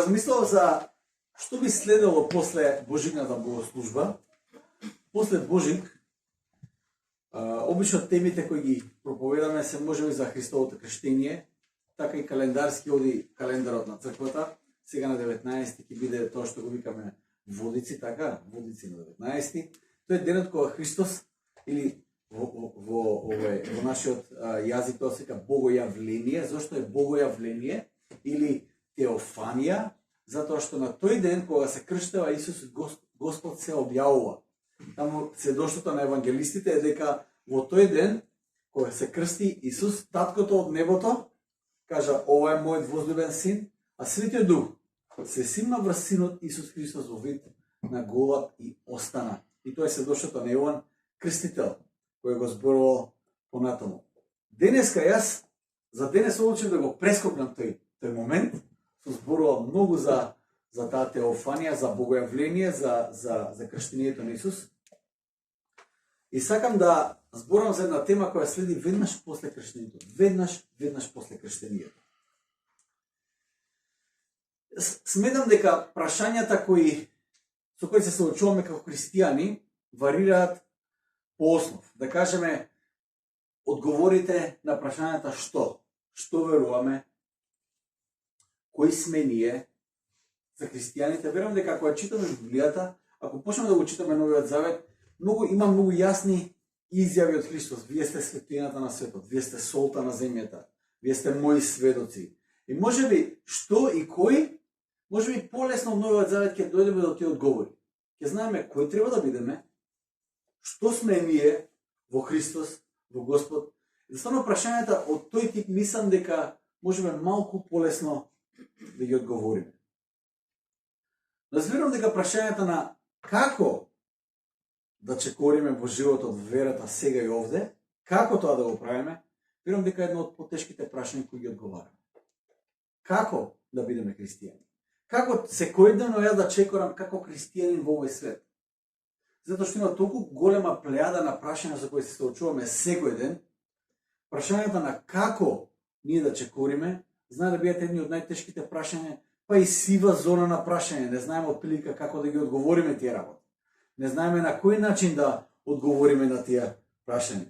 размислував за што би следело после Божикната богослужба. После Божик, обично темите кои ги проповедаме се можеби за Христовото крштење, така и календарски оди календарот на црквата. Сега на 19 ќе биде тоа што го викаме водици, така, водици на 19. Тој е денот кога Христос, или во нашиот јазик тоа се вика богојавление. Зошто е богојавление или теофанија? Затоа што на тој ден кога се крштева Исус Господ се објавува. Таму сведоштвото на евангелистите е дека во тој ден кога се крсти Исус, таткото од небото кажа: ова е мојот возлюбен син, а Светиот Дух се симна врз синот Исус Христос во вид на голаб и остана. И тоа е сведоштвото на Јован Крстител, кој го зборувал понатаму. Денеска јас за денес одлучив да го прескокнам тој момент, што зборувал многу за таа теофанија, за богојавление, за крштението на Исус. И сакам да зборувам за една тема која следи веднаш после крштението. Веднаш после крштението. Сметам дека прашањата со кои се соочуваме како христијани варираат по основ. Да кажеме, одговорите на прашањата што веруваме, кои сме ние. За христијаните верувам дека кога читаме Библијата, ако почнеме да го читаме Новиот Завет, има многу јасни изјави од Христос. Вие сте светлината на светот, вие сте солта на земјата, вие сте мои сведоци. И можеби што и кој, можеби полесно од Новиот Завет ќе дојдеме до тие одговори. Ќе знаеме кој треба да бидеме, што сме ние во Христос, во Господ. И стварно прашањата од тој тип мислам дека можеме малку полесно да ги одговориме. Разбирам дека прашањата на како да чекориме во животот верата сега и овде, како тоа да го правиме, верувам дека е едно од потешките прашања кои ги одговараме. Како да бидеме христијани? Како секојдневно ја да чекорам како христијанин во овој свет? Затоа што има толку голема плејада на прашања за кои се соочуваме секој ден. Прашањата на како ние да чекориме, знае да бидат едни од најтешките прашања, па и сива зона на прашање. Не знаеме отприлика како да ги одговориме тие работи. Не знаеме на кој начин да одговориме на тие прашања.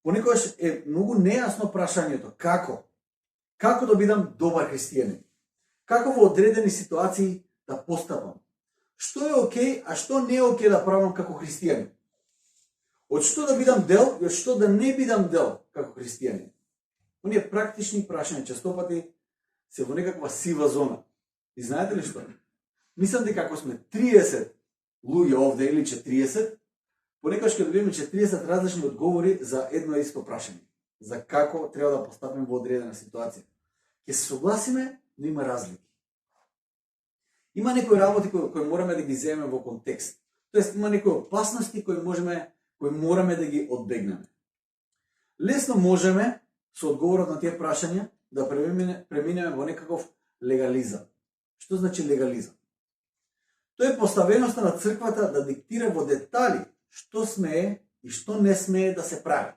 Понекогаш е многу нејасно прашањето како? Како да бидам добар христијанин? Како во одредени ситуации да постапам? Што е окей, а што не е окей да правам како христијанин? Од што да бидам дел и од што да не бидам дел како христијанин? Оние практични прашања честопати се во некаква сива зона. И знаете ли што? Мислам дека ако сме 30 луѓе овде или 40, понекогаш ќе добиеме 40 различни одговори за едно исто прашање. За како треба да постапиме во одредена ситуација. Ќе се согласиме, но има разлики. Има некои работи кои мораме да ги земеме во контекст. Тоест има некои опасности кои мораме да ги одбегнеме. Лесно можеме со одговорот на тие прашања да преминеме во некаков легализам. Што значи легализам? Тоа е поставеноста на црквата да диктира во детали што смее и што не смее да се прави.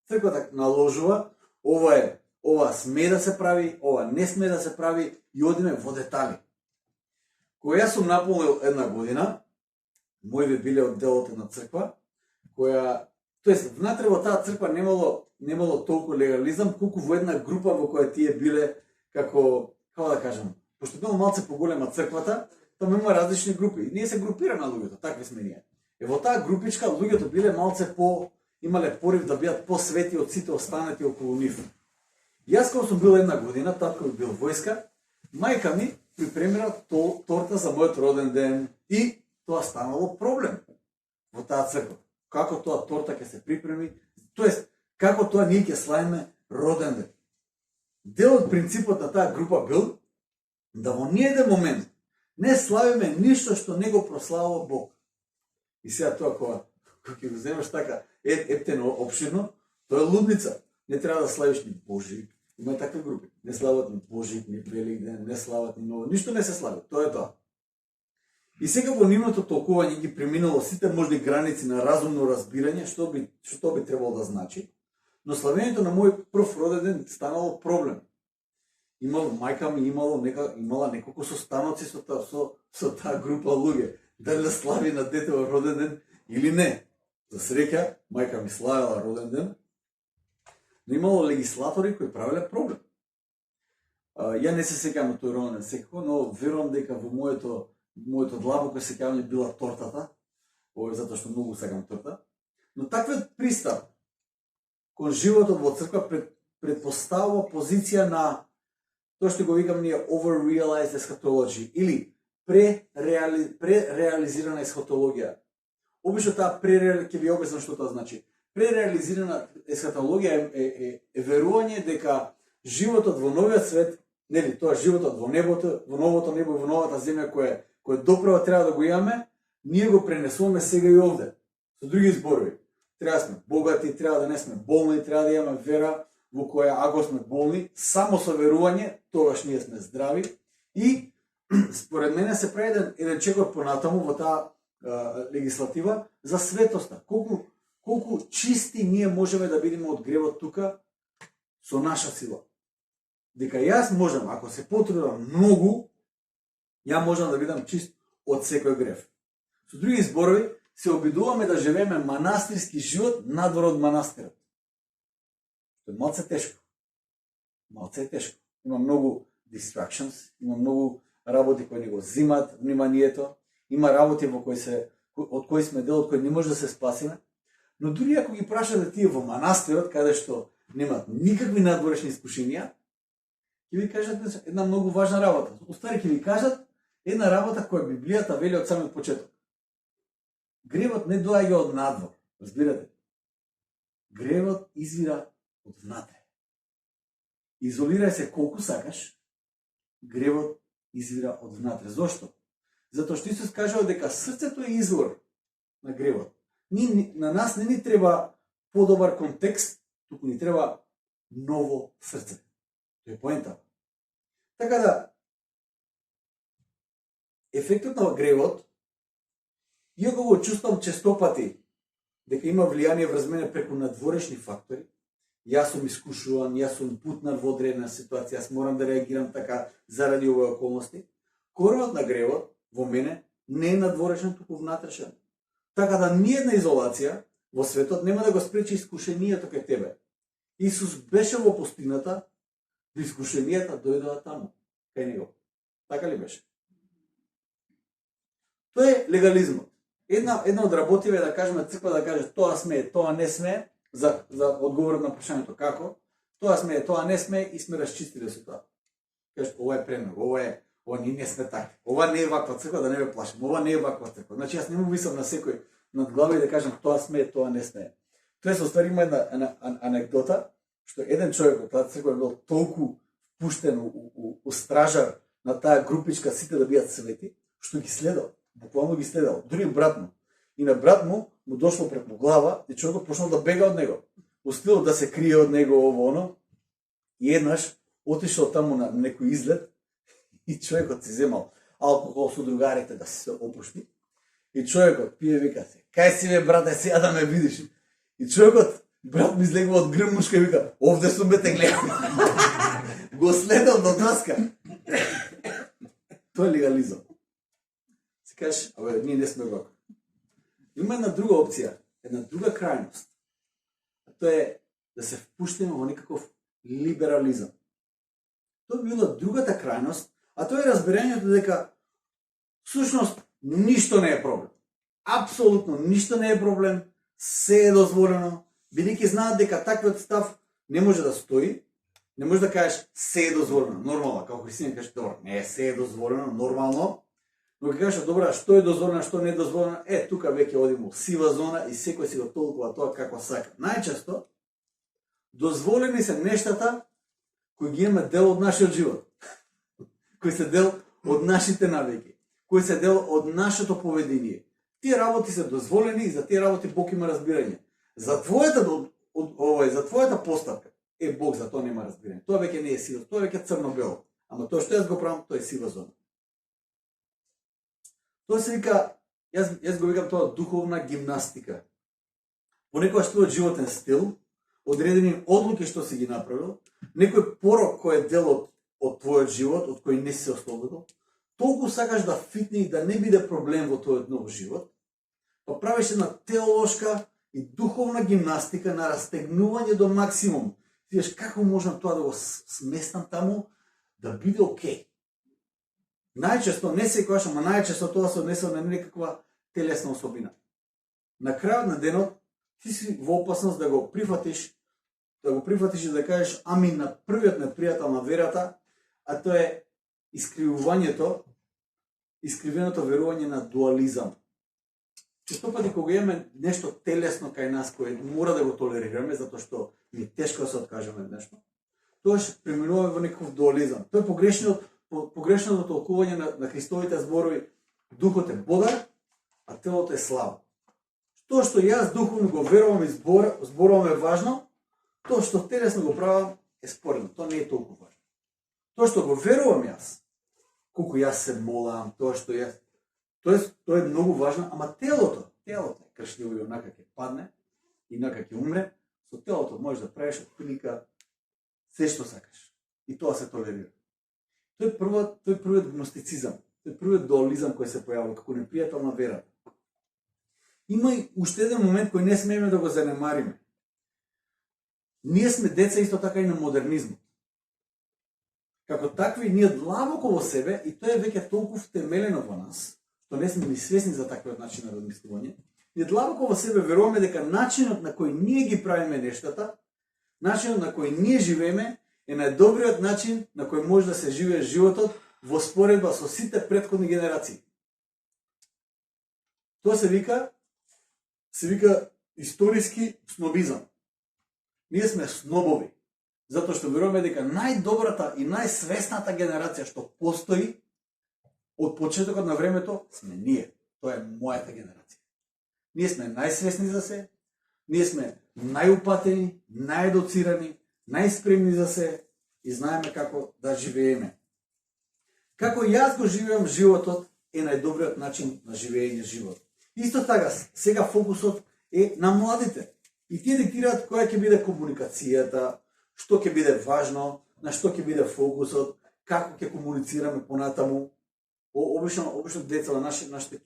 Црквата наложува ова смее да се прави, ова не смее да се прави и одиме во детали. Кога јас сум наполнил една година, мој би биле од делот една црква, тоест внатре во таа црква немало толку легализам, колку во една група во која тие биле како да кажам, пошто било малце поголема црквата, таму има различни групи. И ние се групираме луѓето, такви сме ние. И во таа групичка луѓето биле малце имале порив да бидат посвети од сите останати околу нив. Јас кога сум бил една година, татко ми бил војска, мајка ми припремира торта за мојот роден ден и тоа станало проблем во таа црква. Како тоа торта ќе се припреми, тоест како тоа ние ќе славиме роден ден. Дел од принципот на таа група бил да во ниеден момент не славиме ништо што не го прославува Бог. И сега тоа кога ќе го земеш така ептено опширно, тоа е лудница. Не треба да славиш ни Божик. Има такви групи. Не слават ни Божик, ни Великден, не слават ни ново. Ништо не се слави. Тоа е тоа. И сега во нивното толкување ги преминало сите можни граници на разумно разбирање што би требало да значи, но славењето на мој прв роден ден станало проблем. мајка ми имала неколку состаноци со таа група луѓе. Дали да слави на детево роден ден или не. За среќа, мајка ми славила роден ден, но имало легислатори кои правеле проблем. Ја не се сеќавам на тој роден ден секако, но верувам дека во моето длабоко сеќавање била тортата, затоа што многу сакам торта. Но таквиот пристап кон животот во црква предпоставува позиција на тоа што го викам ние over-realized eschatology или пререализирана есхатологија. Обично таа ќе ви обяснам што тоа значи. Пререализирана есхатологија е верување дека животот во новиот свет, нели, тоа животот во небото, во новото небо и во новата земја која доправа треба да го имаме, ние го пренесуваме сега и овде. Со други зборови, треба да сме богати, треба да не сме болни, треба да имаме вера во која ако сме болни, само со верување, тогаш ние сме здрави. И според мене се прави еден чекор понатаму во таа легислатива за светоста. Колку чисти ние можеме да бидеме од гревот тука со наша сила. Дека јас можам, ако се потрудам многу, ја можам да бидам чист од секој грев. Со други зборови, се обидуваме да живееме манастирски живот надвор од манастирот. Тоа е малце тешко. Малце е тешко. Има многу distractions, има многу работи кои не го зимат вниманието, има работи од кои сме дел, од кои не може да се спасиме. Но дури ако ги прашате тие во манастирот, каде што немат никакви надворешни искушенија, ќе ви кажат една многу важна работа. Устари ќе ви кажат една работа која Библијата вели од самиот почеток. Гревот не доаѓа од надвор, разбирате? Гревот извира од внатре. Изолирај се колку сакаш, гревот извира од внатре. Зошто? Затоа што Исус кажува дека срцето е извор на гревот. На нас не ни треба подобар контекст, туку ни треба ново срце. Тоа е поента. Така да, ефектот на гревот, иако го чувствам честопати дека има влијание врз мене преку надворешни фактори, јас сум искушуван, јас сум путнат во одредена ситуација, јас морам да реагирам така заради овој околности, коровот на гревот во мене не е надворешен, туку внатрешен. Така да ниедна изолација во светот нема да го спречи искушението кај тебе. Исус беше во пустината, до искушенијата дојдоа таму, кај него. Така ли беше? Тоа е легализмот. Една од работиве да кажеме црква да каже тоа смее, тоа не смее, за одговорот на прашањето како, тоа смее, тоа не смее и сме расчистили се тоа. Кажеш, ова е премногу, ова ние не сме така. Ова не е ваква црква, да не ве плашим. Ова не е ваква црква. Значи јас не му висам на секој над глава и да кажам тоа смее, тоа не смее. Тоа се оствари има една анекдота што еден човек од таа црква бил толку пуштен у стражар на таа групичка сите да бидат свети, што ги следал. Буквално ги следал. Дури брат му. И на брат му дошло преку глава и човекот почнал да бега од него. Успел да се крие од него ово оно. И еднаш отишол таму на некој излет и човекот си земал алкохол со другарите да се опушти. И човекот пие вика се: "Кај си бе брате, сега да ме видиш?" И човекот, брат ми излегува од грмушка и вика: "Овде сум бе, те гледам." Го следал до драска. Тоа е легализам. Се кажеш, ние не сме вака. Има една друга опција, една друга крајност. А тоа е да се впуштиме во некаков либерализам. Тоа била другата крајност, а тоа е разбирањето дека всушност ништо не е проблем. Апсолутно ништо не е проблем, се е дозволено, бидејќи знаат дека таквиот став не може да стои, не може да кажеш се е дозволено, нормално, како христијани кажеш, добро, не се е дозволено, нормално, но ќе кажеш, добра, што е дозволено, што не е дозволено, тука веќе одиме во сива зона и секој си го толкува тоа како сака. Најчесто, дозволени се нештата кои ги имаме дел од нашиот живот, кои се дел од нашите навики, кои се дел од нашето поведение. Тие работи се дозволени и за тие работи Бог има разбирање. За твојата постапка Бог за тоа нема разбирање. Тоа веќе не е сива, тоа веќе црно-бело. Ама тоа што јас го правам, тоа е сива зона. Тоа се вика, јас го викам тоа духовна гимнастика. Понекогаш твојот животен стил, одредени одлуки што си ги направил, некој порок кој е дел од твојот живот, од кој не си се ослободил, толку сакаш да фитне и да не биде проблем во твојот нов живот, па правиш една теолошка и духовна гимнастика на растегнување до максимум. Видиш како можам тоа да го сместам таму да биде окей. Најчесто, не секогаш, ама најчесто тоа се однесува на некаква телесна особина. На крајот на денот ти си во опасност да го прифатиш и да кажеш амин на првиот непријател на верата, а тоа е искривеното верување на дуализам. Често пати кога имаме нешто телесно кај нас кое мора да го толерираме затоа што ми е тешко да се откажеме од нешто, тоаш преминуваме во некаков дуализам. Тоа е погрешното толкување на Христовите зборови: духот е бодар, а телото е слабо. Тоа што јас духовно го верувам и зборувам е важно, тоа што телесно го правам е споредно, тоа не е толку важно. Тоа што го верувам јас, колку јас се молам, тоа е многу важно, ама телото е кршливо и онака ќе падне, и онака ќе умре, со телото можеш да правиш од прилика се што сакаш. И тоа се толерира. Тој е првиот гностицизам, тој е првиот дуализам кој се појавува како непријател на верата. Има и уште еден момент кој не смееме да го занемариме. Ние сме деца исто така и на модернизмот. Како такви, ние длабоко во себе, и тоа е веќе толку втемелено во нас, што не сме ни свесни за таквиот начин на размислување, ние длабоко во себе веруваме дека начинот на кој ние ги правиме нештата, начинот на кој ние живееме, е најдобриот начин на кој може да се живее животот во споредба со сите претходни генерации. Тоа се вика историски снобизам. Ние сме снобови, затоа што веруваме дека најдобрата и најсвесната генерација што постои од почетокот на времето сме ние. Тоа е мојата генерација. Ние сме најсвесни за се, ние сме најупатени, наједуцирани, најспремни за се и знаеме како да живееме. Како јас го живеам животот е најдобриот начин на живење живот. Исто така, сега фокусот е на младите. И тие диктираат која ќе биде комуникацијата, што ќе биде важно, на што ќе биде фокусот, како ќе комуницираме понатаму. Обично деца на нашите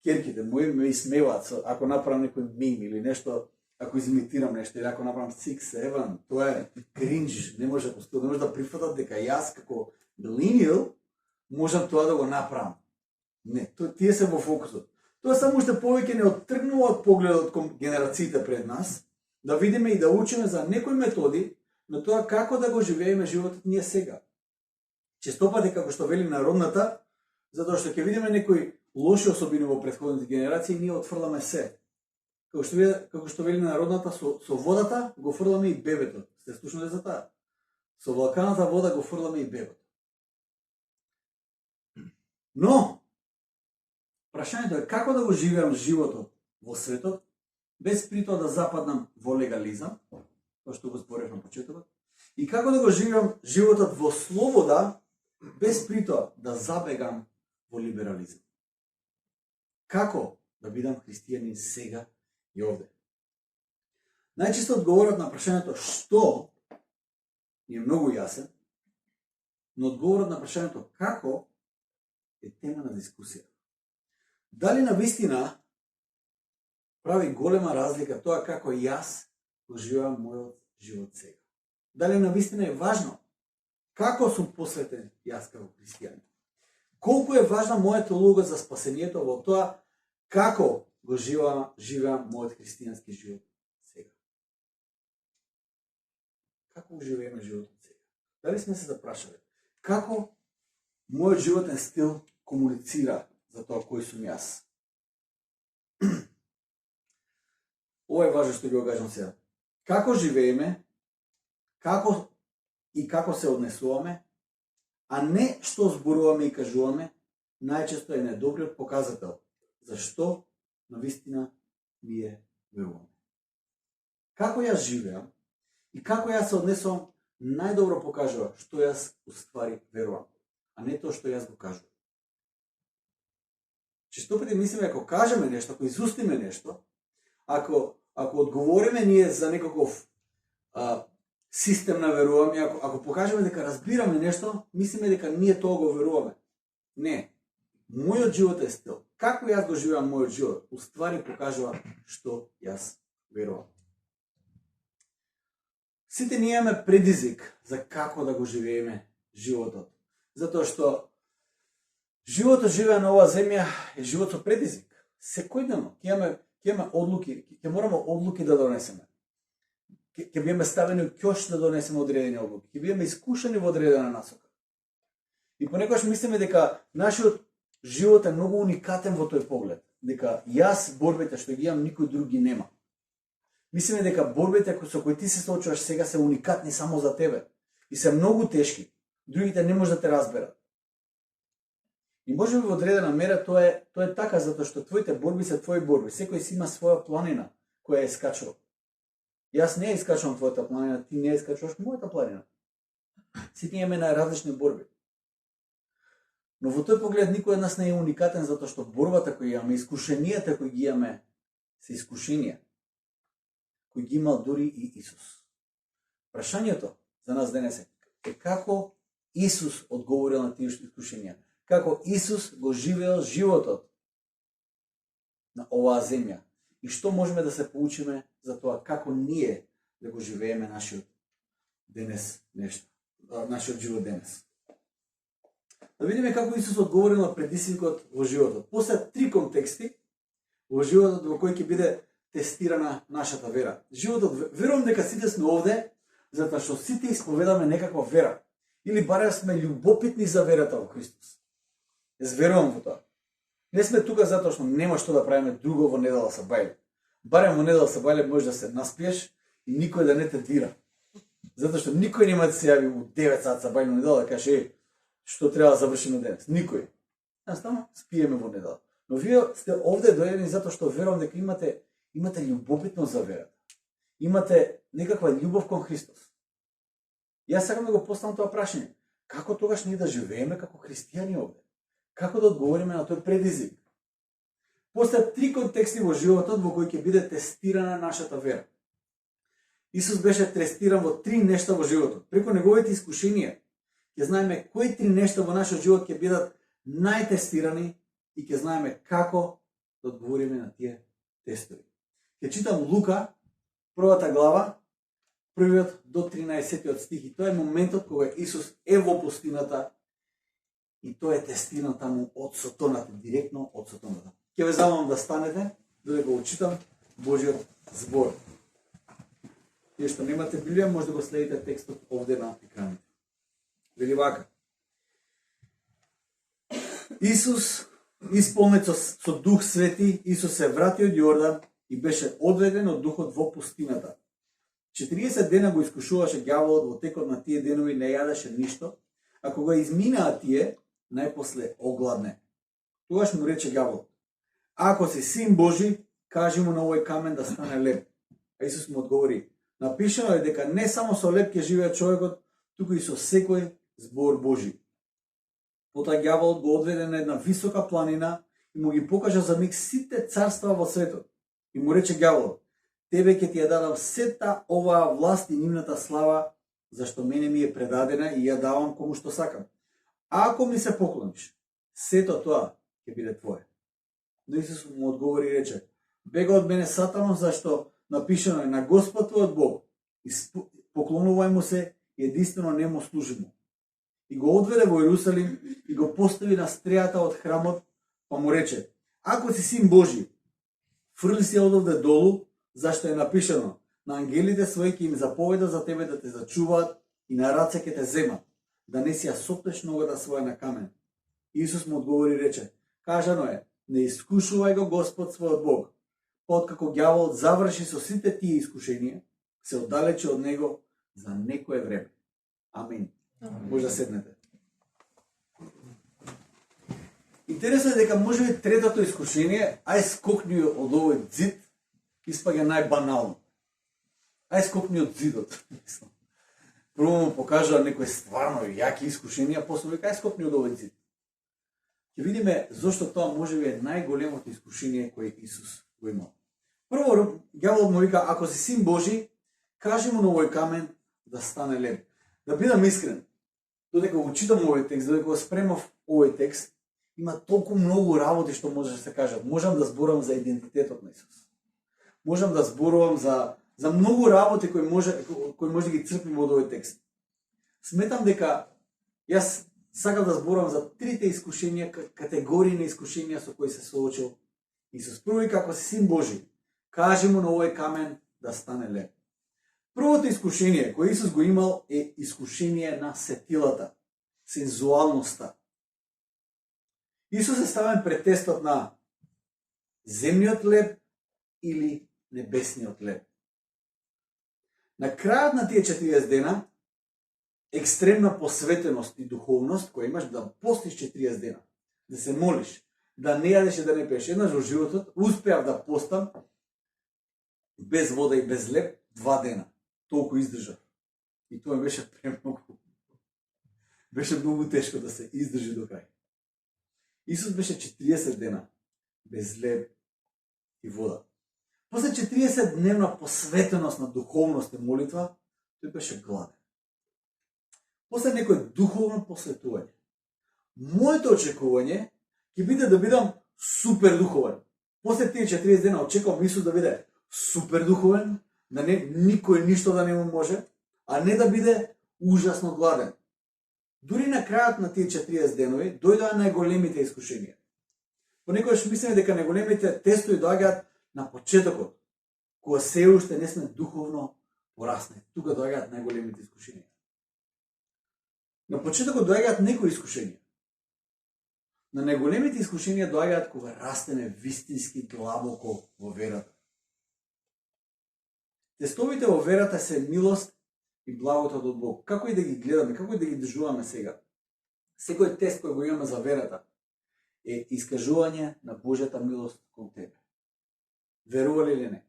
керките мои ме исмеваат ако направам некој мим или нешто, ако изимитирам нешто, или ако направам 6-7, тоа е кринж, не може да прифатат дека јас како millennial можам тоа да го направам. Не, тие се во фокусот. Тоа само уште повеќе не оттргнува од погледот кон генерациите пред нас, да видиме и да учиме за некои методи на тоа како да го живееме животот ние сега. Често пати, како што вели народната, затоа што ќе видиме некои лоши особини во претходните генерации, ние отфрламе се. Како што вели народната, со водата го фрламе и бебето. Сте слушнале за таа? Со вулканата вода го фрламе и бебето. Но, прашањето е како да го живеам животот во светот, без при тоа да западнам во легализам, тоа што го зборев на почетокот, и како да го живеам животот во слобода, без при тоа да забегам во либерализам. Како да бидам христијанин сега и овде? Најчесто одговорот на прашањето што е многу јасен, но одговорот на прашањето како е тема на дискусија. Дали навистина прави голема разлика тоа како јас го живеам мојот живот сега? Дали навистина е важно како сум посветен јас како христијанин? Колку е важна мојата улога за спасението во тоа како го живеам мојот христијански живот сега? Како го живееме животот сега? Дали сме се запрашале како мојот животен стил комуницира за тоа кој сум јас? Ова е важно што ги го кажам сега. Како живееме, како се однесуваме, а не што зборуваме и кажуваме, најчесто е најдобриот показател зашто навистина ние веруваме. Како јас живеам и како јас се однесувам најдобро покажува што јас уствари верувам, а не тоа што јас го кажувам. Често пати мислиме ако кажеме нешто, ако изустиме нешто, ако одговориме ние за некаков систем на веруваме, ако покажеме дека разбираме нешто, мислиме дека ние тоа го веруваме. Не. Мојот живот е стил. Како јас го живеам мојот живот, уствари покажува што јас верувам. Сите ние имаме предизвик за како да го живееме животот. Затоа што животот живеа на оваа земја е живот со предизвик. Секојдневно ќе имаме одлуки, ќе мораме одлуки да донесеме. Ќе бидеме ставени у ќош да донесеме одредени одлуки. Ќе бидеме искушени во одредена насока. И понекогаш мислиме дека нашиот живот е многу уникатен во тој поглед. Дека јас борбите што ги имам никој друг ги нема. Мислиме дека борбите со кои ти се соочуваш сега се уникатни само за тебе. И се многу тешки. Другите не може да те разберат. И може би во одредена мера тоа е така, затоа што твоите борби се твои борби. Секој си има своја планина која е искачува. Јас не ја искачувам твојата планина, ти не ја искачуваш мојата планина. Сите имаме најразлични борби. Но во тој поглед никој од нас не е уникатен, затоа што борбата која имаме, искушенијата кои ги имаме, се искушенија кои ги имал дури и Исус. Прашањето за нас денес е како Исус одговорил на тие искушенија. Како Исус го живеел животот на оваа земја. И што можеме да се поучиме за тоа како ние да го живееме нашиот живот денес. Да видиме како Исус одговорил на предизвикот во животот. После 3 контексти во животот во кој ќе биде тестирана нашата вера. Животот, верувам дека сите сме овде затоа што сите исповедаме некаква вера. Или барем сме љубопитни за верата во Христос. Јас верувам во тоа. Не сме тука затоа што нема што да правиме друго во недела сабајле. Барем во недела сабајле може да се наспиеш и никој да не те дира. Затоа што никој нема да се јави у 9 сат сабајле недела да каже што треба да завршиме денес. Никој. Наставно спиеме во недела. Но вие сте овде дојдени затоа што верувам дека имате љубопитност за верата. Имате некаква љубов кон Христос. Јас сакам да го поставам тоа прашање. Како тогаш ние да живееме како христијани овде? Како да одговориме на тој предизвик? После 3 контексти во животот во кои ќе биде тестирана нашата вера. Исус беше тестиран во 3 нешта во животот. Преку неговите искушенија ќе знаеме кои 3 нешта во нашиот живот ќе бидат најтестирани и ќе знаеме како да одговориме на тие тестови. Ќе читам Лука, првата глава, првиот до 13 стих, и тоа е моментот кога Исус е во пустината и тој е тестиран таму од сатаната, директно од сатаната. Ќе ве замолам да станете, додека го читам Божиот збор. Тие што немате Библија, може да го следите текстот овде на екраните. Вели вака. Исус, исполнет со Дух Свети, Исус се врати од Јордан и беше одведен од Духот во пустината. 40 дена го искушуваше ѓаволот, во текот на тие денови не јадеше ништо, а кога изминаа тие, најпосле огладне. Тогаш му рече ѓаволот: ако си син Божи, кажи му на овој камен да стане леб. А Исус му одговори: напишано е дека не само со леб ќе живее човекот, туку и со секој збор Божи. Потоа ѓаволот го одведе на една висока планина и му ги покажа за миг сите царства во светот. И му рече ѓаволот: тебе ќе ти ја дадам сета оваа власт и нивната слава, зашто мене ми е предадена и ја давам кому што сакам. А ако ми се поклониш, сето тоа ќе биде твое. Но Исус му одговори и рече: бега од мене, Сатано, зашто напишано е на Господ твојот Бог, и поклонувај му се и единствено не му служи му. И го одведе во Јерусалим и го постави на стрејата од храмот, па му рече: ако си син Божи, фрли се одовде долу, зашто е напишано: на ангелите своји ќе им заповеда за тебе да те зачуваат и на раце ќе те земат, да не си ја сопнеш ногата своја на камен. Исус му одговори и рече: кажано е, не искушувај го Господ својот Бог. Откако ѓаволот заврши со сите тие искушенија, се оддалече од него за некое време. Амин. Може да седнете. Интересно е дека може би третото искушение, ај скокни од овој зид, испаѓа најбанално. Ај скокни од зидот. Прво му покажа некои стварно јаки искушенија, после вика ај скокни од овој зид. Ќе видиме зошто тоа може би е најголемото искушение кое Исус го имал. Прво, ѓаволот му вика: ако си син Божи, кажи му на овој камен да стане леп. Да бидам искрен, додека го читам овој текст, додека го спремав овој текст, има толку многу работи што може да се кажат. Можам да зборам за идентитетот на Исус. Можам да зборувам за многу работи кои може да ги црпим од овој текст. Сметам дека јас сакам да зборувам за трите искушенија, категории на искушенија со кои се соочил Исус. Прво и како син Божи, кажи му на овој камен да стане леп. Првото искушение кое Исус го имал е искушение на сетилата, сензуалноста. Исус е ставен пред тестот на земниот леп или небесниот леп. На крајот на тие 40 дена, екстремна посветеност и духовност која имаш да постиш 40 дена, да се молиш, да не јадеш и да не пиеш. Еднаш во животот успеав да постам без вода и без леп 2 дена. Толку издржав. И тоа беше премногу. Беше многу тешко да се издржи до крај. Исус беше 40 дена без леп и вода. После 40 дневна посветеност на духовност и молитва, тој беше гладен. После некој духовно посветување, моето очекување ќе биде да бидам супер духовен. После тие 40 дена очекувам Исус да биде супер духовен, да никој ништо да не му може, а не да биде ужасно гладен. Дури на крајот на тие 40 денови дојдоа најголемите искушенија. Понекогаш мислиме дека најголемите тестови доаѓаат на почетокот, кога се уште не сме духовно пораснати. Тука доаѓаат најголемите искушенија. На почетокот доаѓаат некои искушенија. На најголемите искушенија доаѓаат кога растеме вистински длабоко во верата. Тестовите во верата се милост и благодат од Бог. Како и да ги гледаме, како и да ги држуваме сега. Секој тест кој го имаме за верата е искажување на Божјата милост кон тебе. Верували или не?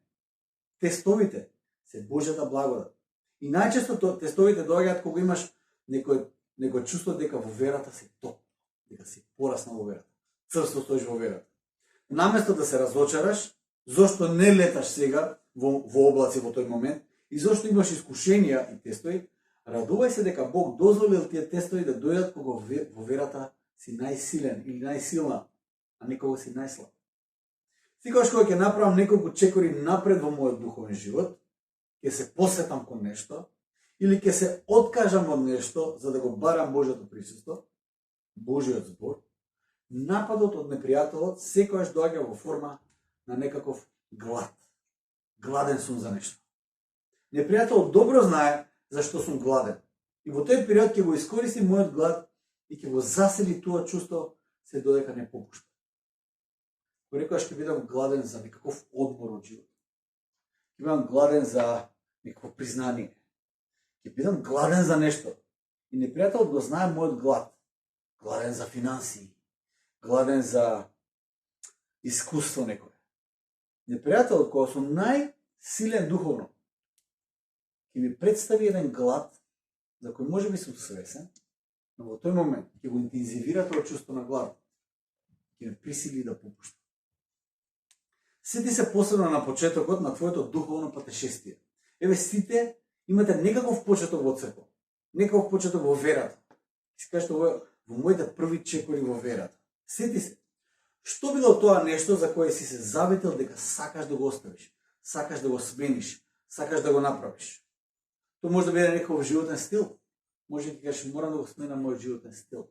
Тестовите се Божјата благодат. И најчесто тестовите доаѓаат кога имаш некој чувство дека во верата си топ, дека си пораснал во верата. Црсто стоиш во верата. Наместо да се разочараш, зошто не леташ сега во облаци во тој момент и зошто имаш искушенија и тестови, радувај се дека Бог дозволил тие тестови да дојдат кога во верата си најсилен или најсилна, а не кога си најслаб. Секогаш кога ќе направам неколку чекори напред во мојот духовен живот, ќе се посветам кон нешто или ќе се откажам од нешто за да го барам Божјото присуство, Божјиот збор, нападот од непријателот секогаш доаѓа во форма на некаков глад. Гладен сум за нешто. Непријателот добро знае зашто сум гладен. И во тој период ќе го искористи мојот глад и ќе го засили тоа чувство се додека не попушта. Понекогаш ќе бидам гладен за некаков одмор од живот. Ќе бидам гладен за некакво признание. Ќе бидам гладен за нешто. И непријателот го знае мојот глад. Гладен за финансии. Гладен за искуство некој. Непријателот кога сум најсилен духовно ќе ми представи еден глад за кој може би сум свесен, но во тој момент ќе го интензивира тоа чувство на глад. Ќе ме присили да попуштам. Сети се посебно на почетокот на твоето духовно патешествие. Еве сите имате некаков почеток во црква, некаков почеток во верата. Си кажете во моите први чекори во верата. Сети се. Што било тоа нешто за кое си се заветил дека сакаш да го оставиш, сакаш да го смениш, сакаш да го направиш? Тоа може да биде некаков животен стил. Може да кажеш, морам да го сменам мојот животен стил.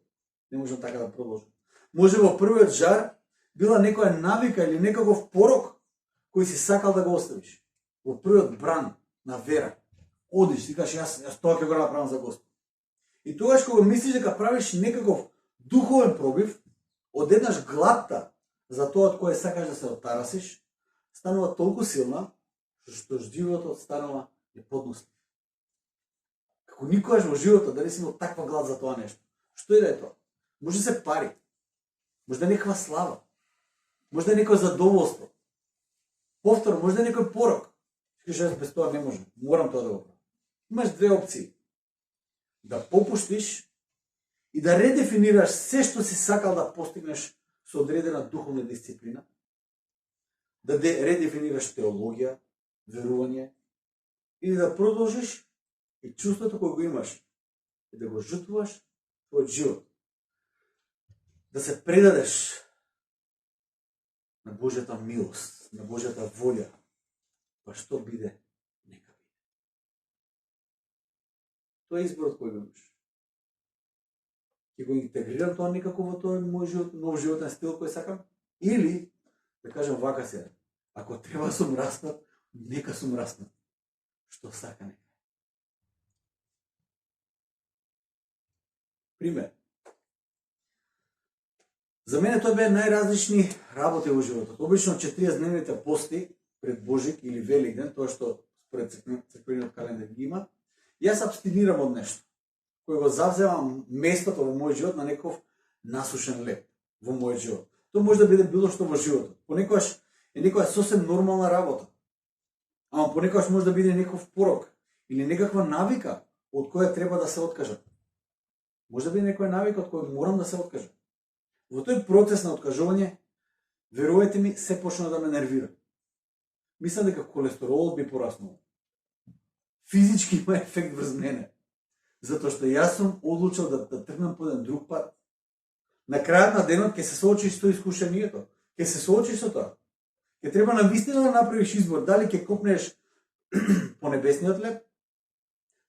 Не можам така да продолжам. Може во првиот жар била некоја навика или некаков порок кој си сакал да го оставиш. Во првиот бран на вера. Одиш, си кажеш, јас тоа ќе го направам за Господ. И тогаш кога мислиш дека правиш некаков духовен пробив, одеднаш гладта за тоа од кое сакаш да се оттарасиш, станува толку силна, што животот станува неподнослив. Како никогаш во животот дали си имал таква глад за тоа нешто. Што и да е тоа? Може се пари, може да е некаква слава, може да е некој задоволство. Повтор, може да е некој порок. Кажеш, без тоа не можам, морам тоа да го правам. Имаш две опции. Да попуштиш и да редефинираш се што си сакал да постигнеш со одредена духовна дисциплина, да редефинираш теологија, верување, или да продолжиш И чувството кој го имаш е да го жртвуваш твојот живот. Да се предадеш на Божјата милост, на Божјата волја, па што биде, нека биде. Тоа е изборот кој го имаш. Ќе го интегрирам тоа некако во тој мој живот, нов животен стил кој сакам, или да кажам вака сега, ако треба сум распнат, нека сум распнат. Што сака нека. Пример. За мене тоа беа најразлични работи во животот. Обично 40-дневните пости пред Божик или Великден, тоа што според црквениот календар ги има, јас абстинирам од нешто кој го завземам местото во мојот живот на некој насушен леп во мојот живот. Тоа може да биде било што во животот. Понекогаш е некоја сосем нормална работа. Ама понекогаш може да биде некој порок или некаква навика од која треба да се откажам. Може да биде некоја навика од која морам да се откажам. Во тој процес на откажување, верувајте ми, се почна да ме нервира. Мислам дека колестеролот би пораснал. Физички има ефект врз мене. Затоа што јас сум одлучил да тргнам по еден друг пат. На крајот на денот ќе се соочиш со искушението. Ќе се соочиш со тоа. Ќе треба навистина да направиш избор. Дали ќе копнеш по небесниот леп,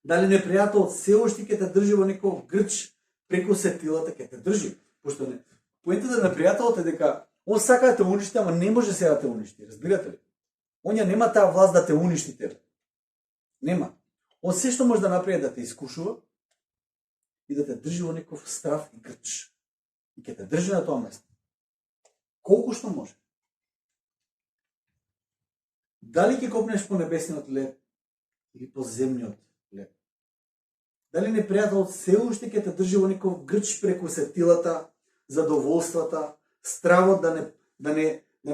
дали непријателот се уште ќе те држи во некој грч преку сетилата, ќе те држи. Пошто не. Поентата на непријателот е дека он сака да те уништи, ама не може сега да те уништи. Разбирате ли? Онја нема таа власт да те уништи тебе. Нема. Он се што може да направи да те искушува и да те држи во некој страв и грч. И ќе те држи на тоа место. Колку што може. Дали ќе копнеш по небесниот леп или по земниот леп? Дали непријателот се уште ќе те држи во некој грч преку сетилата, задоволствата, стравот да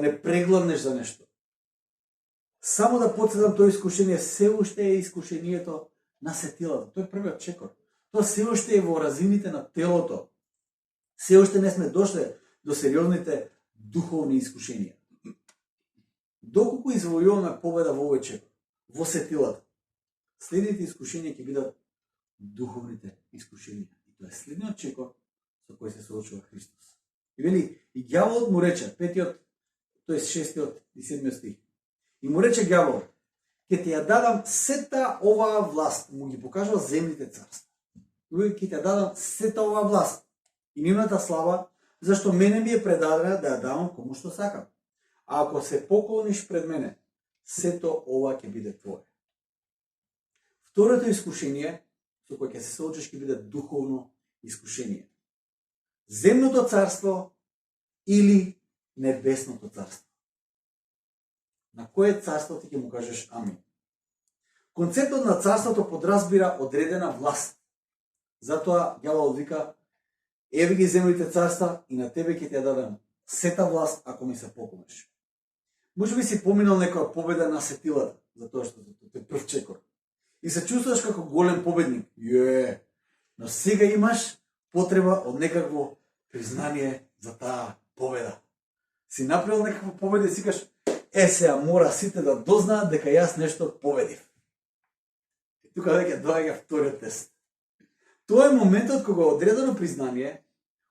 не прегладнеш за нешто? Само да потсетам, тоа искушение се уште е искушението на сетилата. Тој е првиот чекор. Тоа се уште е во разините на телото. Се уште не сме дошли до сериозните духовни искушенија. Доколку извојуваме победа во овој чекор, во сетилата, следните искушенија ќе бидат духовните искушенија. И тоа е следниот чекор со кој се соочува Христос. И вели, и ѓаволот му рече, 5-тиот, тоест 6-тиот и 7-тиот стих. И му рече ѓавол, ќе ти ја дадам сета оваа власт, му ги покажува земните царства. Ќе ти ја дадам сета оваа власт и нивната слава, зашто мене ми е предадена да ја давам кому што сакам. А ако се поклониш пред мене, сето ова ќе биде твое. Второто искушение, со кој ќе се соочиш, ќе биде духовно искушение. Земното царство или небесното царство. На кое царство ти ќе му кажеш амин? Концептот на царството подразбира одредена власт. Затоа ѓаволот вика, еве ги земните царства и на тебе ќе ти ја дадам сета власт ако ми се поклониш. Може би си поминал некоја победа на сетилата, затоа што те прв чекор. И се чувствуваш како голем победник. Но сега имаш потреба од некакво признание за таа победа. Си направил некаква победа и си кажеш, сега мора сите да дознаат дека јас нешто победив. И тука веќе доаѓа вториот тест. Тоа е моментот кога одредено признание,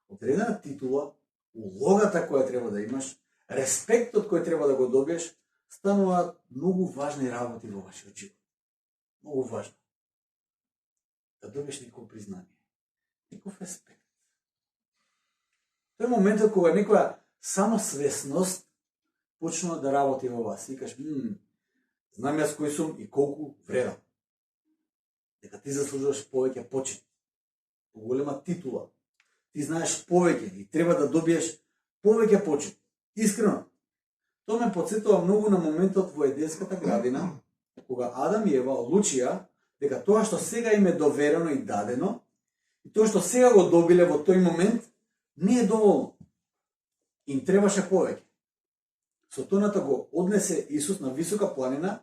одредена титула, улогата која треба да имаш, респектот кој треба да го добиеш, стануваат многу важни работи во вашиот живот. Многу важно. Да добиеш некој признание, некој респект. Тоа е моментот кога некоја самосвесност почнува да работи во вас. И кажеш, знам јас кој сум и колку вредам. Дека ти заслужуваш повеќе почит, поголема титула. Ти знаеш повеќе и треба да добиеш повеќе почит. Искрено. Тоа ме потсетува многу на моментот во Еденската градина, кога Адам и Ева одлучија дека тоа што сега им е доверено и дадено, и тоа што сега го добиле во тој момент, не е доволно. Им требаше повеќе. Сотоната го однесе Исус на висока планина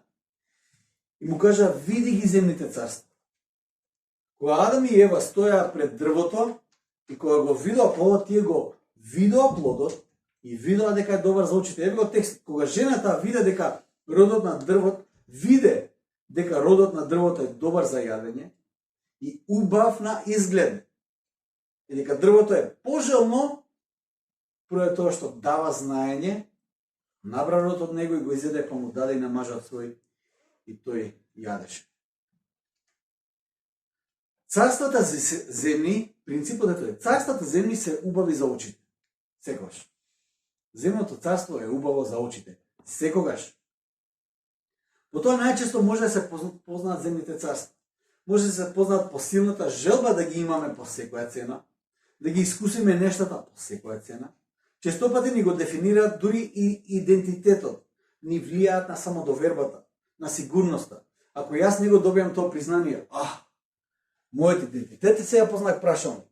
и му кажа, види ги земните царства. Кога Адам и Ева стоја пред дрвото и кога го видоа плодот, тие го видоа плодот и видоа дека е добар за очите. Еве го текст, кога жената виде дека родот на дрвот, виде дека родот на дрвото е добар за јадење и убав на изглед. И дека дрвото е пожелно поради тоа што дава знаење, набра род од него и го изеде, па му даде и на мажот свој и тој јадеше. Царствата земни, принципот е тој, царствата земни се убави за очите. Секогаш. Земното царство е убаво за очите. Секогаш. Потоа најчесто може да се познаат земните царства. Може да се познаат по силната желба да ги имаме по секоја цена, да ги искусиме нештата по секоја цена. Често пати ни го дефинираат дури и идентитетот, ни влијаат на самодовербата, на сигурноста. Ако јас не го добијам тоа признание, мојот идентитет е сега познак прашалник.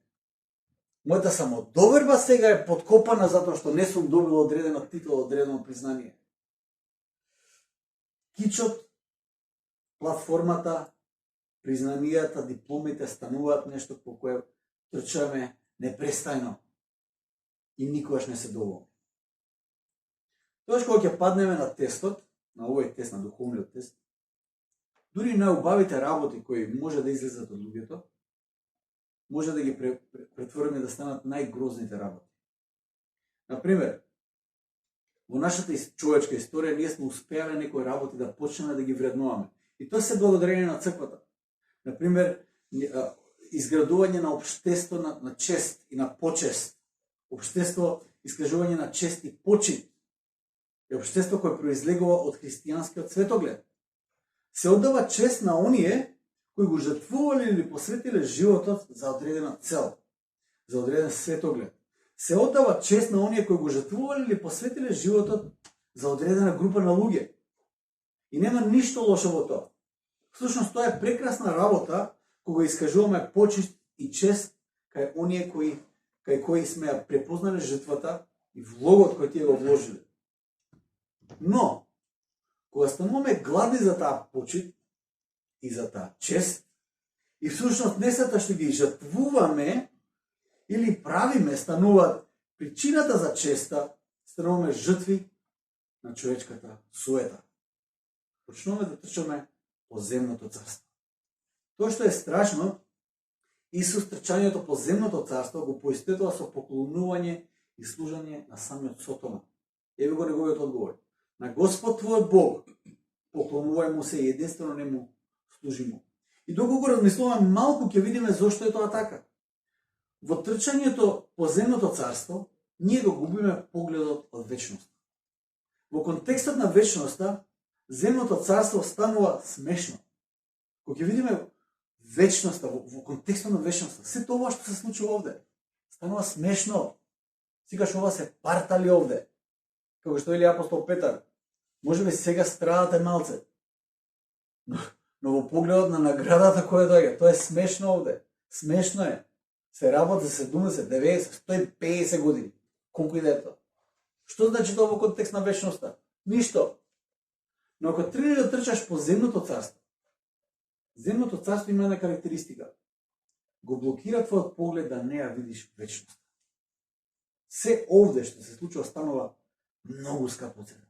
Мојата самодоверба сега е подкопана затоа што не сум добил одредена титула, одредено признание. Кичот, платформата, признанијата, дипломите стануваат нешто по кое трчаме непрестајно и никогаш не се доволни. Тоа кога ќе паднеме на тестот, на овој тест, на духовниот тест, дури најубавите работи кои може да излезат од луѓето, може да ги претвориме да станат најгрозните работи. Например, во нашата човечка историја ние сме успеале некои работи да почнеме да ги вреднуваме. И тоа се благодарение на црквата. Например, изградување на општество на чест и на почест. Општество, искажување на чест и почит. Е општество кое произлегува од христијанскиот светоглед. Се оддава чест на оние кои го жртвувале или посветиле животот за одредена цел, за одреден светоглед. Се оддава чест на оние кои го жртвувале или посветиле животот за одредена група на луѓе. И нема ништо лошо во тоа. Всушност тоа е прекрасна работа кога искажуваме почит и чест кај оние кај кои сме ја препознале жртвата и влогот кој тие го вложиле. Но кога стануваме гладни за таа почит и за таа чест, и всушност несата што ги жртвуваме или правиме стануваат причината за честа, стануваме жртви на човечката суета. Почнуваме да трчаме по земното царство. Тоа што е страшно, Исус трчањето по земното царство го поистоветува со поклонување и служење на самиот Сотона. Еве го неговиот одговор. На Господ твојот Бог поклонувај му се и единствено не му служи му. И доколку размислуваме малку, ќе видиме зошто е тоа така. Во трчањето по земното царство, ние го губиме погледот од вечност. Во контекстот на вечноста, земното царство станува смешно. Кога ќе видиме вечноста, во контекстот на вечноста, се тоа што се случува овде, станува смешно. Сикаш ова се партали овде. Како што вели апостол Петар, може би сега страдате малце, но во погледот на наградата која доаѓа, тоа е смешно овде. Смешно е. Се работи 70, 90, 150 години. Колку и да е тоа. Што значи тоа во контекст на вечноста? Ништо. Но ако тренеш да трчаш по земното царство има една карактеристика. Го блокира твојот поглед да не ја видиш вечност. Се овде што се случува станува многу скапо цена.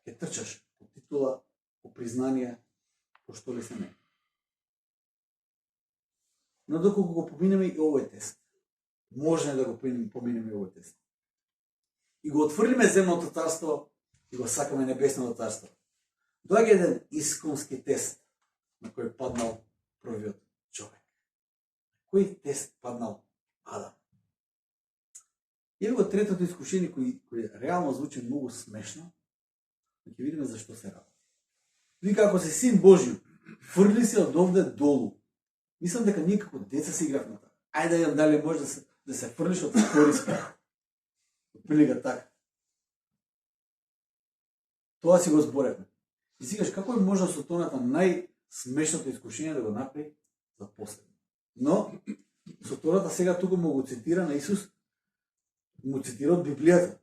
Ке трчаш по титула, по признание, по што ли се не. Но доколку го поминеме и овој тест, може да го поминеме и овој тест. И го отврлиме земното царство и го сакаме небесното царство. Доаѓа еден исконски тест на кој паднал првиот човек. Кој тест паднал Адам? Еве го третото искушение кој реално звучи многу смешно, но ќе видиме зашто се работи. Вика, ако си син Божју, фрли се од овде долу. Мислам дека ние како деца се игравме така. Ајде да дали може да се фрлиш од скориска. Прилика така. Тоа си го зборевме. И сигаш како е може Сотоната најсмешното искушение да го направи за последно. Но Сотоната сега туку му го цитира на Исус, му цитира од Библијата.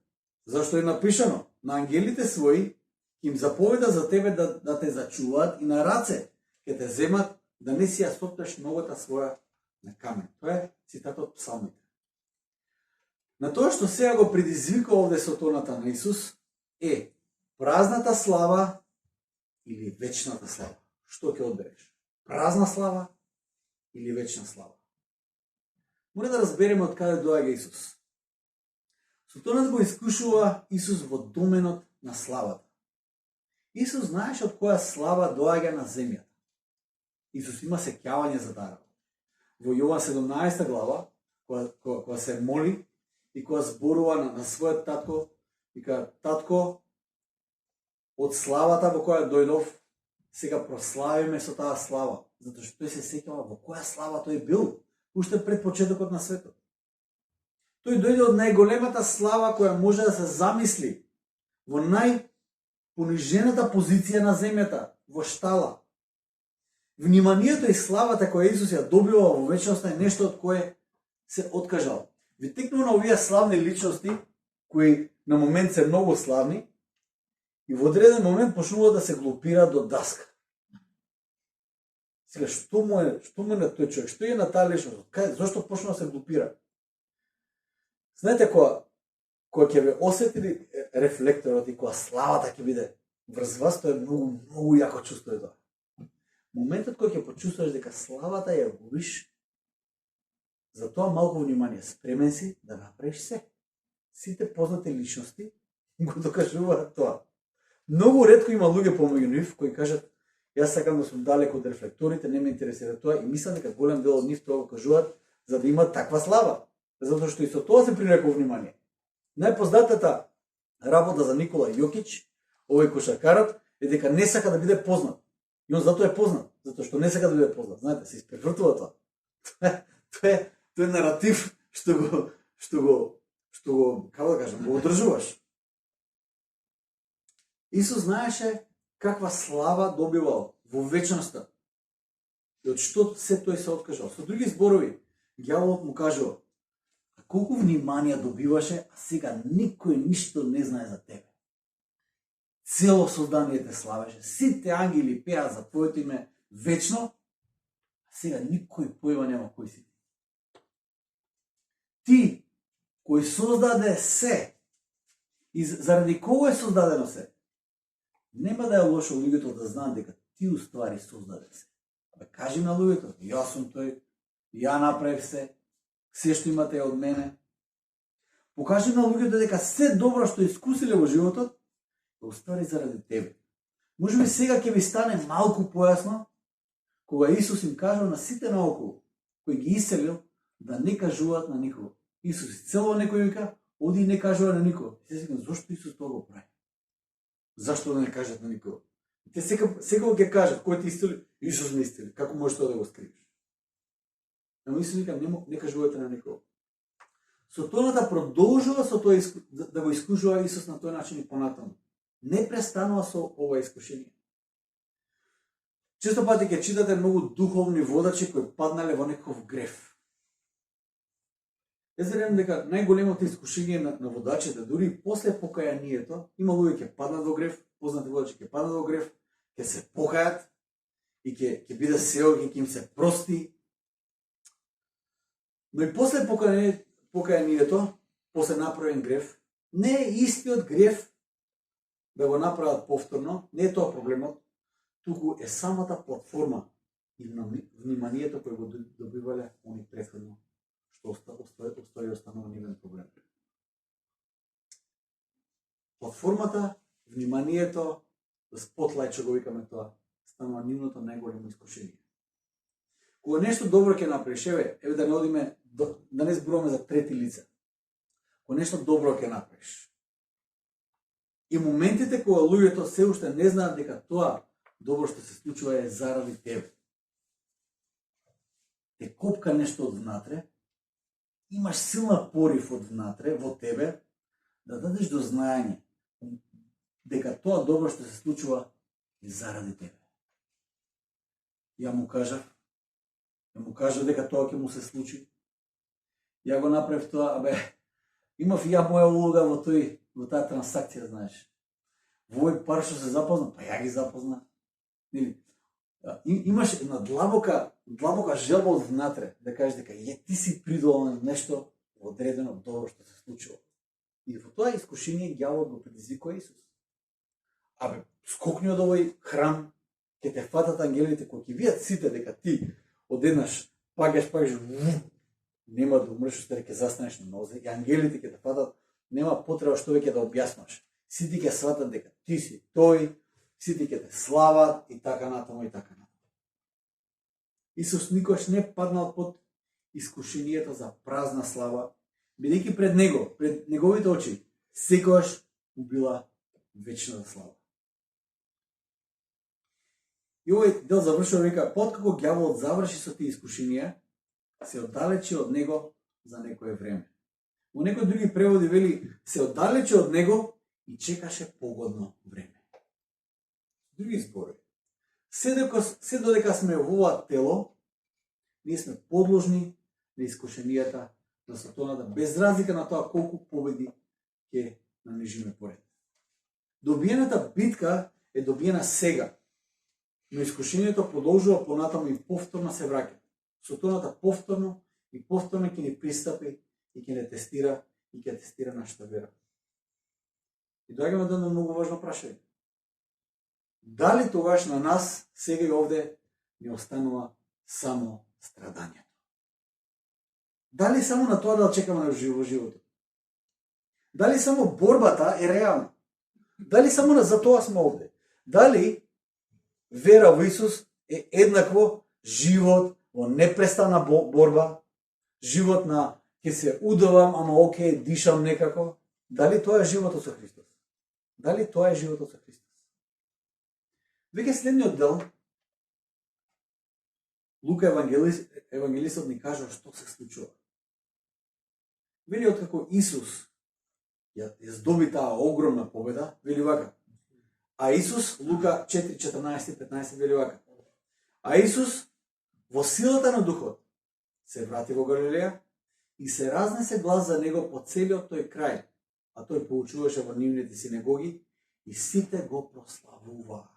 Зашто е напишано на ангелите своји им заповеда за тебе да те зачуваат и на раце ќе те земат да не си ја сопнеш ногата своја на камен. Тоа е цитатот Псалмите. На тоа што сега го предизвика овде Сотоната на Исус е празната слава или вечната слава. што ќе одбереш? Празна слава или вечна слава? Мора да разбереме од каде доаѓа Исус. Сатанат го искушува Исус во доменот на славата. Исус знаеше од која слава доаѓа на земјата. Исус има сеќавање за дарот. Во Јован 17 глава, кога се моли и кога зборува на својот татко, вика: татко, од славата во која дојдов, сега прославиме со таа слава, затоа што тој се сеќава во која слава тој бил уште пред почетокот на светот. Тој дојде од најголемата слава која може да се замисли, во најпонижената позиција на земјата, во штала. Вниманието и славата која Исус ја добива во вечноста е нешто од кое се откажал. Ви текнува на овие славни личности, кои на момент се многу славни, и во одреден момент почнуваат да се глупира до даска. Сега, што му е на тој човек? Што е на таа личност? Зошто почнува да се глупира? Знаете, кога ќе ве осетили рефлекторот и кога славата ќе биде врз вас, тоа е многу јако чувство е тоа. Моментот кој ќе почувствуваш дека славата ја губиш, за тоа малку внимание, спремен си да направиш се. Сите познати личности го докажуваат тоа. Многу ретко има луѓе помеѓу нив кои кажат: јас сакам да сум далеко од рефлекторите, не ме интересира тоа, и мислам дека голем дел од нив тоа го кажуваат за да имат таква слава, затоа што и со тоа се привлекува внимание. Најпознатата работа за Никола Јокич, овој кошаркарот, е дека не сака да биде познат. И он затоа е познат, затоа што не сака да биде познат. Знаете, се испревртува тоа. Тоа е наратив што го, како да кажам, го одржуваш. Исус знаеше каква слава добивал во вечноста и од што се тој се откажал. Со други зборови, ѓаволот му кажува: а колку внимание добиваше, а сега никој ништо не знае за тебе. Цело создание те славеше, сите ангели пеа за твоето име вечно, а сега никој појма нема кој си. Ти, кој создаде се, и заради кого е создадено се, нема да е лошо луѓето да знаат дека ти уствари создаде се. Кажи на луѓето: јас сум тој, ја направив се што имате од мене. Покажи на луѓето дека се добро што искусиле во животот, го уствари заради тебе. Можеби сега ќе ви стане малку појасно, кога Исус им кажува на сите наоколу, кои ги исцелил, да не кажуваат на никого. Исус исцелува некој, вика: оди и не кажува на никого. И се секам, зошто Исус тоа го прави? Зашто да не кажат на никого? Те секако ќе кажат: кој ти исцели? Исус ме исцели. Како можеш тоа да го скриеш? Но Исус вика: не кажувате на никого. Сатаната продолжува со тоа да го искушува Исус на тој начин и понатаму. Не престанува со ова искушение. Често пати ќе читате многу духовни водачи кои паднале во некој греф. Јас верувам дека најголемото искушение на водачите, дури после покајанието, има луѓе ќе паднат во греф, познати водачи ќе паднат во греф, ќе се покајат и ќе биде сео, ќе им се прости. Но и после покајанието, после направен греф, не е истиот греф да го направат повторно, не е тоа проблемот, туку е самата платформа и вниманието кој го добивале они претходно, што останува нивен проблем. Платформата, вниманието, спотлајт, што го викаме тоа, станува нивното најголемо искушение. Кога нешто добро ќе направиш, еве да не одиме, да не зборуваме за трети лица. Кога нешто добро ќе направиш, и моментите кога луѓето се уште не знаат дека тоа добро што се случува е заради тебе, те копка нешто од внатре, имаш силна порив од внатре во тебе да дадеш до знаење дека тоа добро што се случува е заради тебе. Ја му кажав дека тоа ќе му се случи. Ја го направив тоа, имав и ја моја улога во таа трансакција, знаеш. Во овој пар што се запозна, па ја ги запозна. Имаш една длабока желба од внатре да кажеш дека ти си придолен нешто одредено добро што се случило. И во тоа искушение ѓаволот го предизвикува Исус. Скокни од овој храм, ќе ќе те фатат ангелите, кои ќе видат сите дека ти одеднаш пагаш, нема да умреш, што ќе застанеш на нозе, и ангелите ќе те фатат, нема потреба што веќе да објаснуваш. Сите ќе сватат дека ти си тој, сите ќе те слават и така натаму и така натаму. Исус никош не паднал под искушенијата за празна слава, бидејќи пред него, пред неговите очи, секогаш му била вечна слава. И овој дел завршува века, откако ѓаволот заврши со тие искушенија, се оддалечи од него за некое време. Во некои други преводи вели, се оддалечи од него и чекаше погодно време. Други зборови. Се додека сме во ова тело, ние сме подложни на искушенијата на сатаната, без разлика на тоа колку победи ќе нанижиме поред. Добиената битка е добиена сега, но искушението продолжува понатаму и повторно се враќа. Сатаната повторно и повторно ќе ни пристапи и ќе не тестира и ќе тестира нашата вера. И доаѓаме до едно многу важно прашање. Дали тогаш на нас сега и овде ни останува само страдањето? Дали само на тоа да чекаме на животот? Дали само борбата е реална? Дали само за тоа сме овде? Дали вера во Исус е еднакво живот во непрестана борба, живот на ќе се удавам, ама окей, дишам некако? Дали тоа е животот со Христос? Дали тоа е животот со Христос? Веќе следниот дел, Лука евангелистот ни кажа што се случува. Вели откако Исус ја здоби таа огромна победа, вели вака. А Исус, Лука 4:14-15 вели вака. А Исус во силата на Духот се врати во Галилеја и се разнесе глас за него по целиот тој крај, а тој поучуваше во нивните синагоги и сите го прославуваа.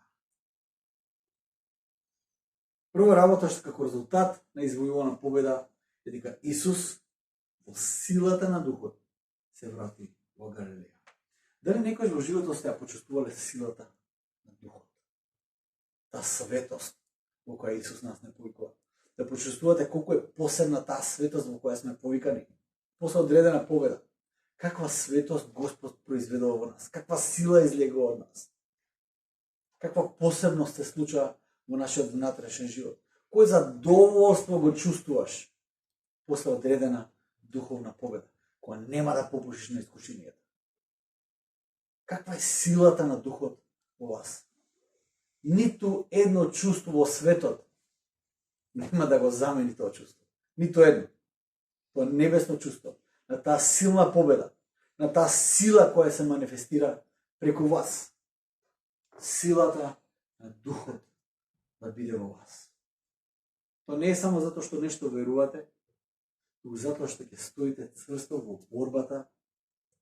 Прва работа што како резултат на извојувана победа е дека Исус во силата на Духот се врати во Галилеја. Дали некојаш во животот сте ја почувствувале силата на Духот? Таа светост во која Исус нас не повикува. Да почувствувате колку е посебна таа светост во која сме повикани. После одредена победа. Каква светост Господ произведува во нас? Каква сила излегува од нас? Каква посебност се случува во нашиот внатрешен живот? Кој задоволство го чувствуваш после одредена духовна победа, која нема да попушиш на искушенијата? Каква е силата на Духот во вас? Ниту едно чувство во светот нема да го замени тоа чувство. Ниту едно. Тоа небесно чувство, на таа силна победа, на таа сила која се манифестира преку вас. Силата на Духот да биде во вас. Тоа не е само затоа што нешто верувате, туку затоа што ќе стоите цврсто во борбата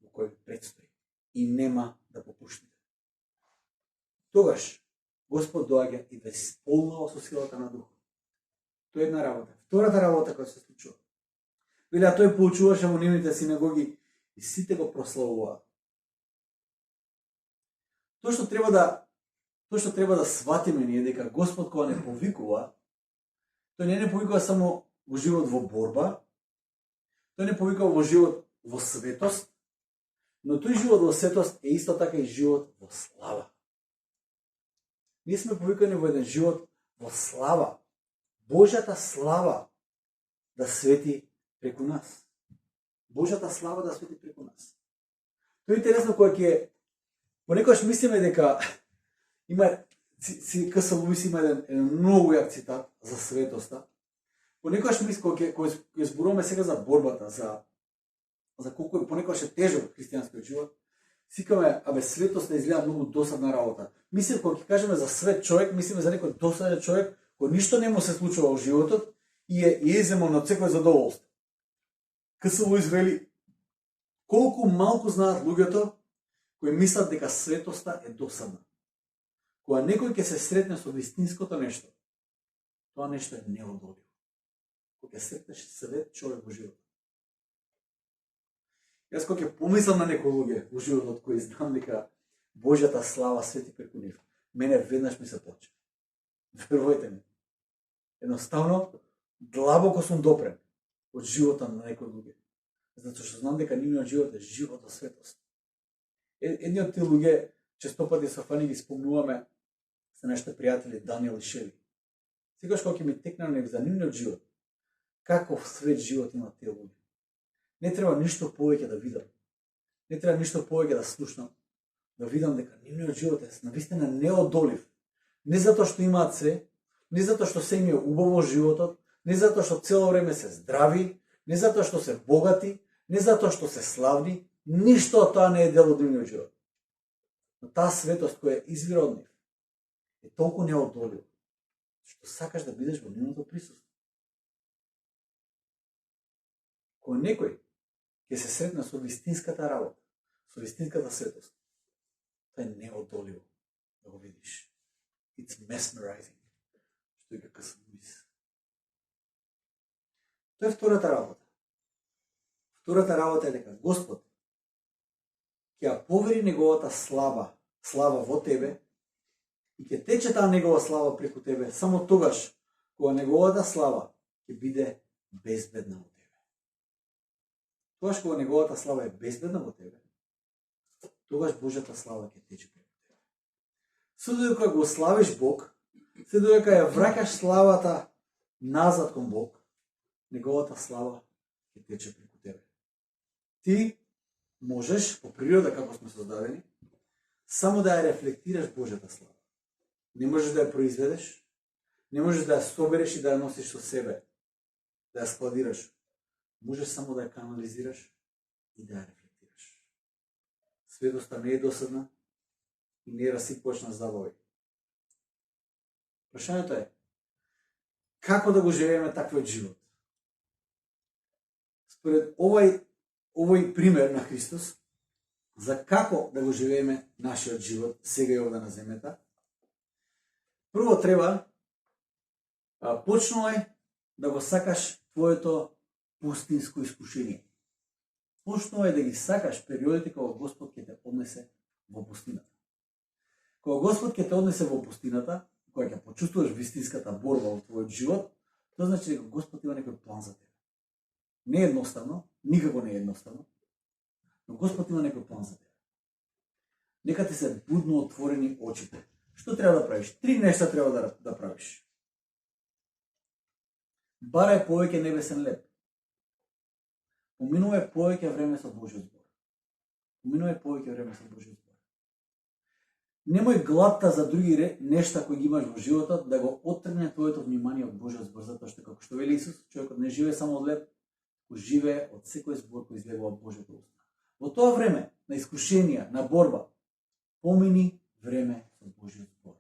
во која предстои и нема да попуштите. Тогаш Господ доаѓа и ве исполнува со силата на Духот. Тоа е една работа. Втората работа која се случува. Вели, а тој поучуваше во нивните синагоги и сите го прославуваа. Тоа што треба да сватиме ние дека Господ кога не повикува, тој не повикува само во живот во борба, тој не повикува во живот во светост, но тој живот во светост е исто така и живот во слава. Ние сме повикани во еден живот во слава. Божјата слава да свети преку нас. Божјата слава да свети преку нас. Тоа е интересно кога ќе понекогаш мислиме дека има К.С. Луис има еден многу јак цитат за светоста. Понекогаш мислиме кога ќе зборуваме сега за борбата, за колку понекогаш е тежок христијанскиот живот, сикаме, светост не изгледа многу досадна работа. Мислим, кога ќе кажеме за свет човек, мислиме за некој досаден човек, кој ништо не му се случува во животот и е иземон од секој задоволство. К.С. Луис вели, колку малку знаат луѓето кои мислат дека светоста е досадна. Кога некој ќе се сретне со вистинското нешто, тоа нешто е неодоливо. Кога ќе сретнеш свет човек во животот. Јас кога ќе помислам на некои луѓе во животот кои знам дека Божјата слава свети преку нив, мене веднаш ми се плаче. Верувајте ми. Едноставно, длабоко сум допрен од живота на некои луѓе. Затоа што знам дека нивниот живот е живот од светост. Едни од тие луѓе, често пати со фани ги спомнуваме, се нашите пријатели Даниел и Шели. Секогаш кога ќе ми текне на за нивниот живот, каков свет живот имат тие луѓе. Не треба ништо повеќе да видам. Не треба ништо повеќе да слушнам, да видам дека нивниот живот е навистина неодолив. Не затоа што имаат се, не затоа што се им е убаво животот, не затоа што цело време се здрави, не затоа што се богати, не затоа што се славни, ништо од тоа не е дел од нивниот живот. Но таа светост која извира од нив е толку неодолива, што сакаш да бидеш во нивното присуство. Кога некој ќе се сретне со вистинската работа, со вистинската светост, тоа е неодоливо да го видиш. It's mesmerizing. Што е како смис. Тоа е втората работа. Втората работа е дека Господ ќе ја повери неговата слава во тебе и ќе тече таа негова слава преку тебе само тогаш кога неговата слава ќе биде безбедна во тебе. Тогаш кога неговата слава е безбедна во тебе, тогаш Божјата слава ќе тече преку тебе. Се додека го славиш Бог, се додека ја враќаш славата назад кон Бог, неговата слава ќе тече преку тебе. Ти можеш, по природа како сме создадени, само да ја рефлектираш Божјата слава. Не можеш да ја произведеш, не можеш да ја собереш и да ја носиш со себе, да ја складираш. Можеш само да ја канализираш и да ја рефлектираш. Светоста не е досадна и не расипуваш на забави. Прашањето е, како да го живееме таквиот живот? Според овој пример на Христос, за како да го живееме нашиот живот сега и овде на земјата, прво треба, почнува да го сакаш твоето пустинско искушение. Почнува да ги сакаш периодите кога Господ ќе те однесе во пустината. Кога Господ ќе те однесе во пустината, кога ќе почувствуваш вистинската борба во твојот живот, тоа значи дека Господ има некој план за тебе. Не е едноставно, никако не е едноставно, но Господ има некој план за тебе. Нека ти се будно отворени очите. Што треба да правиш? 3 нешта треба да правиш. Барај повеќе небесен леп. Поминувај повеќе време со Божјиот збор. Поминувај повеќе време со Божјиот збор. Немој главта за други нешта кои ги имаш во животот да го оттргне твоето внимание од Божјиот збор, затоа што како што вели Исус, човекот не живее само од леп, но живее од секој збор кој излегува од Божјото уста. Во тоа време на искушенија, на борба, помини време со Божјиот збор.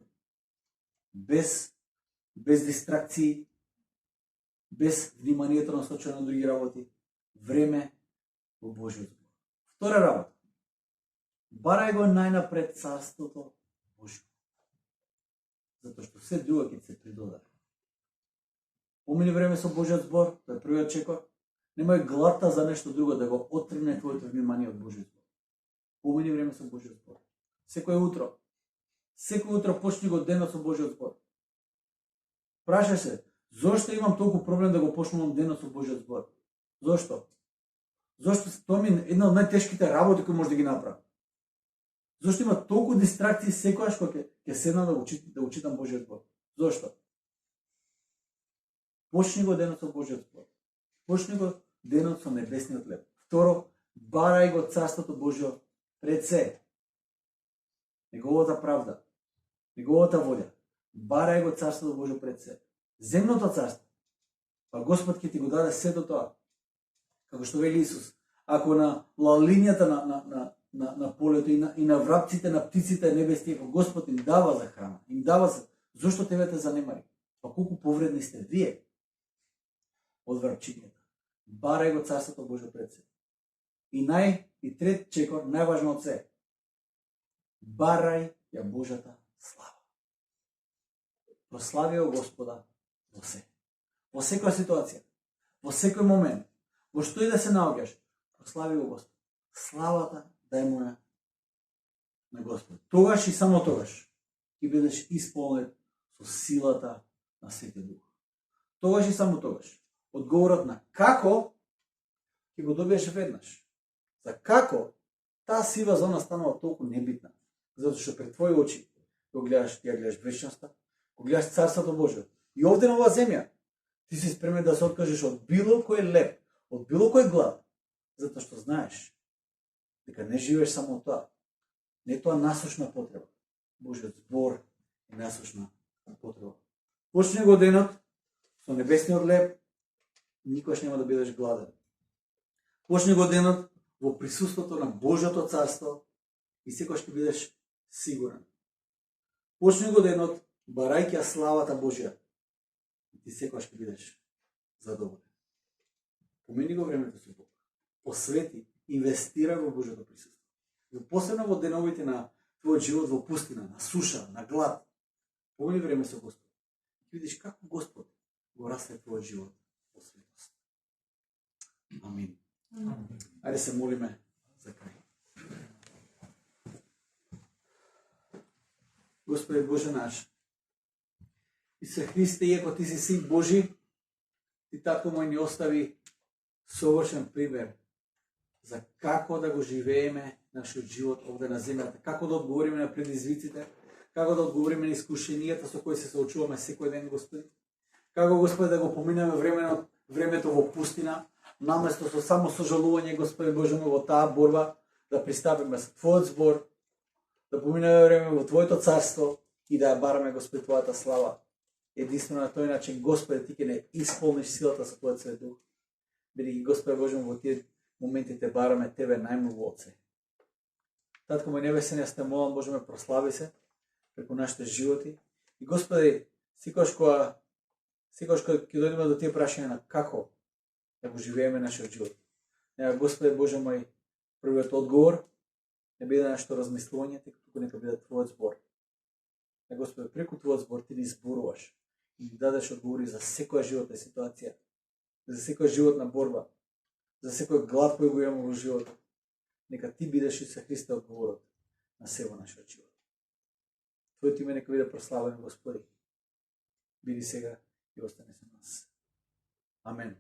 Без дистракции, без вниманието насочено на други работи, време во Божјиот збор. Втора работа. Барај го најнапред царството Божјо. Затоа што се друго ќе се придодаде. Помини време со Божјиот збор, тоа е првиот чекор. Немај главта за нешто друго да го оттргне твоето внимание од Божјиот збор. Помини време со Божјиот збор. Секој утро почни го денот со Божјиот збор. Прашај се, зошто имам толку проблем да го почнувам денот со Божјиот збор? Зошто? Зошто тоа ми е една од најтешките работи кои може да ги направам? Зошто има толку дистракции секогаш кога ќе седнам да го читам Божјиот збор? Зошто? Почни го денот со Божјиот збор. Почни го денот со небесниот леп. Второ, барај го царството Божјо пред се. Неговата правда, неговата волја. Барај го царството Божјо пред се. Земното царство. Па Господ ќе ти го даде сето тоа. Како што вели Исус, ако на линијата на полето и на врапците, на птиците небесни, ако Господ им дава за храна, им дава за... Зошто тебе те занемари? Па колку повредни сте вие од врапчињата. Барај го царството Божјо пред се. И трет чекор, најважно од се. Барај ја Божјата слава. Прослави го Господа во се. Во секоја ситуација, во секој момент, во што и да се наоѓаш, прослави го Господ. Славата да е моја на Господ. Тогаш и само тогаш ќе бидеш исполнет со силата на Светиот Дух. Тогаш и само тогаш. Одговорот на како ќе го добиеш веднаш. За како таа сива зона станува толку небитна, затоа што пред твои очи го гледаш, ти ја гледаш вечноста, го гледаш Царството Божие. И овде на оваа земја ти си спремен да се откажеш од било кој леп, од било кој глад, затоа што знаеш дека не живееш само од тоа. Не е тоа насушна потреба. Божиот збор е насушна потреба. Почне го денот со небесниот леп, никош нема да бидеш гладен. Почне го денот во присуството на Божјото царство и секој ќе бидеш сигурен. Почне го денот барајќи ја славата Божја и ти секој ќе бидеш задоволен. Помени го времето со Бог. Посвети, инвестира во Божјото присуство. И посебно во деновите на твојот живот во пустина, на суша, на глад. Помени време со Господ. Видиш како Господ го расте твојот живот во светост. Амин. Ајде се молиме за крај. Господи Боже наш, Исусе Христе, иако Ти си Син Божи, Ти татко мој ни остави совршен пример за како да го живееме нашиот живот овде на земјата, како да одговориме на предизвиците, како да одговориме на искушенијата со кои се соочуваме секој ден, Господи. Како, Господи, да го поминеме времето во пустина, наместо со само сожалување, Господи Боже мој, во таа борба, да пристапиме со Твојот збор, да поминеме време во Твоето царство и да ја бараме, Господи, Твојата слава. Единствено на тој начин, Господи, Ти ќе не исполниш силата со Твојот Свет Дух. Бидејќи, Господи Боже мој, во тие моменти те бараме Тебе најмногу, Отце. Татко мој небесен, јас те молам, Боже ме прослави се преку нашите животи. И Господи, секогаш кога ќе дојдеме до тие прашања на како да го живееме нашиот живот. Нека, Господи Боже мој, првиот одговор не биде нашето размислување, туку нека биде Твојот збор. Нека, Господи, преку Твојот збор Ти ни зборуваш и ни дадеш одговори за секоја животна ситуација, за секоја животна борба, за секој глад кој го имаме во животот. Нека Ти бидеш Исусе Христе одговорот на се во нашиот живот. Твоето име нека биде прославено, Господи. Биди сега и остане со нас. Амен.